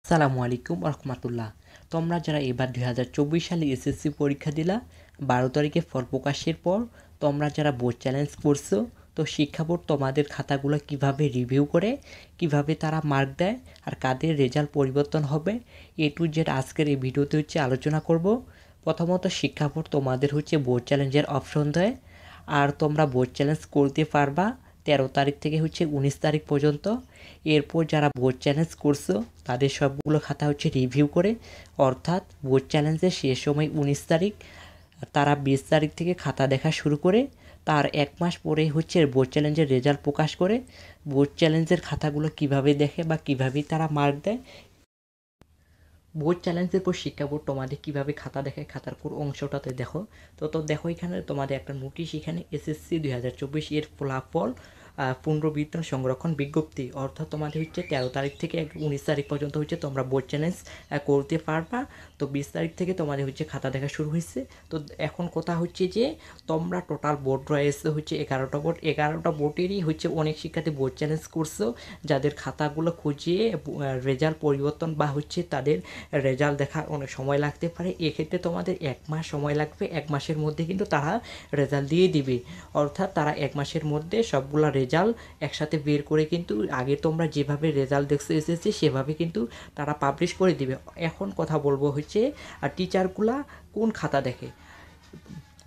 আসসালামু আলাইকুম রহমতুল্লাহ। তোমরা যারা এবার 2024 সালে এসএসসি পরীক্ষা দিলা, 12 তারিখে ফল প্রকাশের পর তোমরা যারা বোর্ড চ্যালেঞ্জ করছো, তো শিক্ষা বোর্ড তোমাদের খাতাগুলো কিভাবে রিভিউ করে, কিভাবে তারা মার্ক দেয়, আর কাদের রেজাল্ট পরিবর্তন হবে, এ টু জেড আজকের এই ভিডিওতে আলোচনা করব। প্রথমত শিক্ষা বোর্ড তোমাদের বোর্ড চ্যালেঞ্জের অপশন দেয়, আর তোমরা বোর্ড চ্যালেঞ্জ করতে পারবা 13 তারিখ থেকে 19 তারিখ পর্যন্ত। এরপর যারা বোর্ড চ্যালেঞ্জ করছো তাদের সবগুলো খাতা রিভিউ করে, অর্থাৎ বোর্ড চ্যালেঞ্জের শেষ সময় 19 তারিখ, তারা 20 তারিখ থেকে খাতা দেখা শুরু করে, তার এক মাস পরে বোর্ড চ্যালেঞ্জের রেজাল্ট প্রকাশ করে। বোর্ড চ্যালেঞ্জের খাতাগুলো কিভাবে দেখে বা কিভাবে তারা মার্ক দেয়, বোর্ড চ্যালেঞ্জের পর শিক্ষা বোর্ড তোমাদের কীভাবে খাতা দেখে, খাতার কোন অংশটাতে দেখো। তো দেখো এখানে তোমাদের একটা নোটিশ, এখানে এসএসসি 2024 এর ফলাফল পুনর্বিতরণ সংরক্ষণ বিজ্ঞপ্তি, অর্থাৎ তোমাদের 13 তারিখ থেকে 19 তারিখ পর্যন্ত তোমরা বোর্ড চ্যালেঞ্জ করতে পারবা। তো 20 তারিখ থেকে তোমাদের খাতা দেখা শুরু হয়েছে। তো এখন কথা যে তোমরা টোটাল বোর্ড রয়েছে 11টা বোর্ড, 11টা বোর্ডেরই অনেক শিক্ষার্থী বোর্ড চ্যালেঞ্জ করছো, যাদের খাতাগুলো খুঁজিয়ে রেজাল্ট পরিবর্তন বা তাদের রেজাল্ট দেখা অনেক সময় লাগতে পারে। এক্ষেত্রে তোমাদের 1 মাস সময় লাগবে, 1 মাসের মধ্যে কিন্তু তারা রেজাল্ট দিয়ে দিবে। অর্থাৎ তারা 1 মাসের মধ্যে সবগুলা রেজাল্ট একসাথে বের করে কিন্তু আগে তোমরা যেভাবে রেজাল্ট দেখছো এসেছে সেভাবে কিন্তু তারা পাবলিশ করে দিবে। এখন কথা বলবো আর টিচারগুলা কোন খাতা দেখে।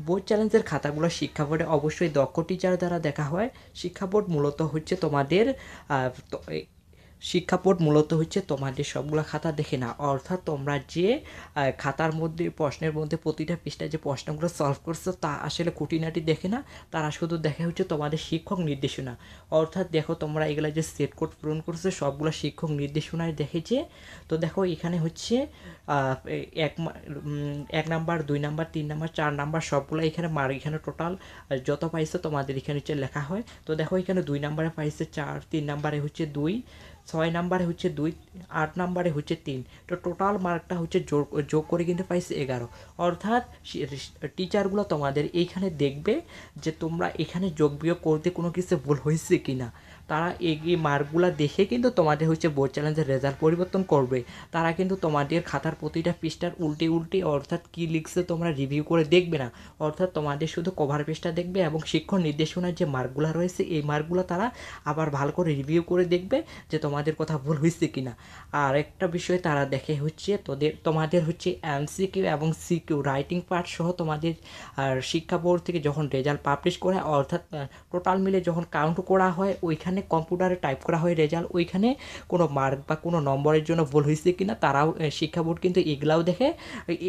বোর্ড চ্যালেঞ্জের খাতাগুলো শিক্ষা বোর্ডে অবশ্যই দক্ষ টিচার দ্বারা দেখা হয়। শিক্ষা বোর্ড মূলত তোমাদের শিক্ষা বোর্ড মূলত তোমাদের সবগুলো খাতা দেখে না, অর্থাৎ তোমরা যে খাতার মধ্যে প্রশ্নের মধ্যে প্রতিটা পৃষ্ঠায় যে প্রশ্নগুলো সলভ করছো তা আসলে খুঁটিনাটি দেখে না, তারা শুধু দেখে তোমাদের শিক্ষক নির্দেশনা। অর্থাৎ দেখো তোমরা এগুলা যে সেট কোড পূরণ করছো সবগুলো শিক্ষক নির্দেশনায় দেখেছে। তো দেখো এখানে এক নাম্বার, 2 নাম্বার, 3 নাম্বার, 4 নাম্বার সবগুলো এখানে এখানে টোটাল যত পাইছো তোমাদের এখানে লেখা হয়। তো দেখো এখানে 2 নাম্বারে পাইছে 4, 3 নাম্বারে 2, 6 নাম্বারে 2, 8 নাম্বারে 3। তো টোটাল মার্কটা যোগ করে কিন্তু পাইছে 11। অর্থাৎ টিচারগুলো তোমাদের এইখানে দেখবে যে তোমরা এখানে যোগ বিয়োগ করতে কোনো কিছু ভুল হয়েছে কি না। তারা এই মার্কগুলো দেখে কিন্তু তোমাদের বোর্ড চ্যালেঞ্জের রেজাল্ট পরিবর্তন করবে। তারা কিন্তু তোমাদের খাতার প্রতিটা পৃষ্ঠার উল্টে অর্থাৎ কী লিখছে তোমরা রিভিউ করে দেখবে না, অর্থাৎ তোমাদের শুধু কভার পেজটা দেখবে এবং শিক্ষক নির্দেশনার যে মার্কগুলো রয়েছে এই মার্কগুলো তারা আবার ভালো করে রিভিউ করে দেখবে যে তোমাদের কথা ভুল হয়েছে কিনা। আর একটা বিষয় তারা দেখে তোমাদের এমসিকিউ এবং সিকিউ রাইটিং পার্ট সহ তোমাদের শিক্ষা বোর্ড থেকে যখন রেজাল্ট পাবলিশ করে, অর্থাৎ টোটাল মিলে যখন কাউন্ট করা হয় ওইখানে কম্পিউটারে টাইপ করা হয় রেজাল্ট, ওইখানে কোনো মার্ক বা কোনো নম্বরের জন্য ভুল হয়েছে কিনা তারাও শিক্ষা বোর্ড কিন্তু এগুলাও দেখে।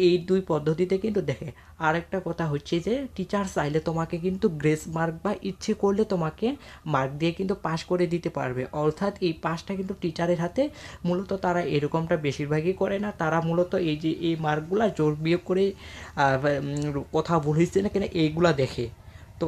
এই দুই পদ্ধতিতে কিন্তু দেখে। আর একটা কথা যে টিচার চাইলে তোমাকে কিন্তু গ্রেস মার্ক বা ইচ্ছে করলে তোমাকে মার্ক দিয়ে কিন্তু পাস করে দিতে পারবে। অর্থাৎ এই পাসটা কিন্তু টিচারের হাতে, মূলত তারা এরকমটা বেশিরভাগই করে না। তারা মূলত এই মার্কগুলা জোর বিয়োগ করে কথা ভুল হয়েছে না কিনা এইগুলা দেখে। তো